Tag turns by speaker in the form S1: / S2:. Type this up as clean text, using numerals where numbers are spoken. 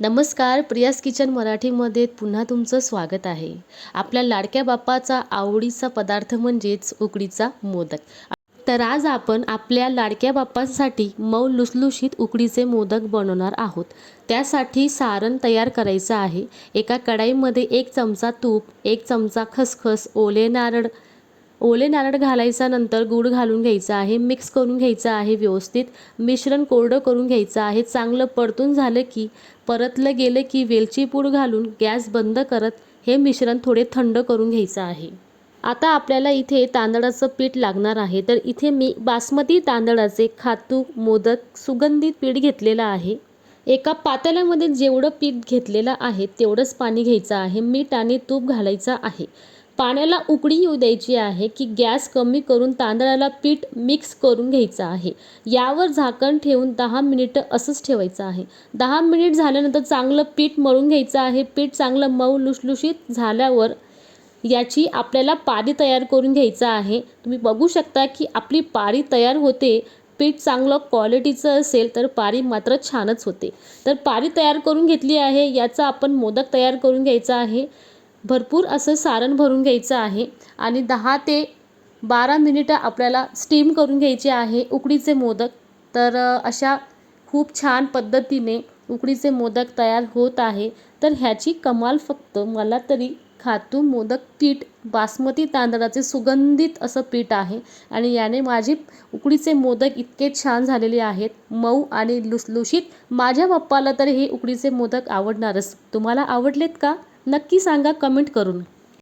S1: नमस्कार, प्रियास किचन मराठीमध्ये पुन्हा तुमचं स्वागत आहे. आपल्या लाडक्या बाप्पाचा आवडीचा पदार्थ म्हणजेच उकडीचा मोदक. तर आज आपण आपल्या लाडक्या बाप्पासाठी मऊ लुसलुशीत उकडीचे मोदक बनवणार आहोत. त्यासाठी सारण तयार करायचं आहे. एका कढईमध्ये 1 चमचा तूप, 1 चमचा खसखस, ओले नारळ घालायचा, नंतर गूळ घालून घ्यायचा आहे. मिक्स करून घ्यायचं आहे व्यवस्थित. मिश्रण कोरडं करून घ्यायचं आहे. चांगलं परतून झालं की परतलं गेलं की वेलची पूड घालून गॅस बंद करत हे मिश्रण थोडे थंड करून घ्यायचं आहे. आता आपल्याला इथे तांदळाचं पीठ लागणार आहे. तर इथे मी बासमती तांदळाचे खातू मोदक सुगंधित पीठ घेतलेलं आहे. एका पातेल्यामध्ये जेवढं पीठ घेतलेलं आहे तेवढंच पाणी घ्यायचं आहे. मीठ आणि तूप घालायचं आहे. पाण्याला उकळी येऊ द्यायची आहे की गॅस कमी करून तांदळाला पीठ मिक्स करून घ्यायचं आहे. यावर झाकण ठेवून 10 मिनिटं असंच ठेवायचं आहे. 10 मिनिट झाल्यानंतर चांगलं पीठ मळून घ्यायचं आहे. पीठ चांगलं मऊ लुसलुशीत झाल्यावर याची आपल्याला पारी तयार करून घ्यायचं आहे. तुम्ही बघू शकता की आपली पारी तयार होते. पीठ चांगलं क्वालिटीचं असेल तर पारी मात्र छानच होते. तर पारी तयार करून घेतली आहे. याचा आपण मोदक तयार करून घ्यायचा आहे. भरपूर असं सारण भरून घ्यायचं आहे आणि 10 ते 12 मिनिटं आपल्याला स्टीम करून घ्यायचे आहे उकडीचे मोदक. तर अशा खूप छान पद्धतीने उकडीचे मोदक तयार होत आहे. तर ह्याची कमाल फक्त मला तरी खातू मोदक पीठ बासमती तांदळाचे सुगंधित असं पीठ आहे आणि याने माझी उकडीचे मोदक इतके छान झालेले आहेत, मऊ आणि लुसलुशीत. माझ्या बाप्पाला तर हे उकडीचे मोदक आवडणारच. तुम्हाला आवडलेत का? नक्की सांगा कमेंट करून.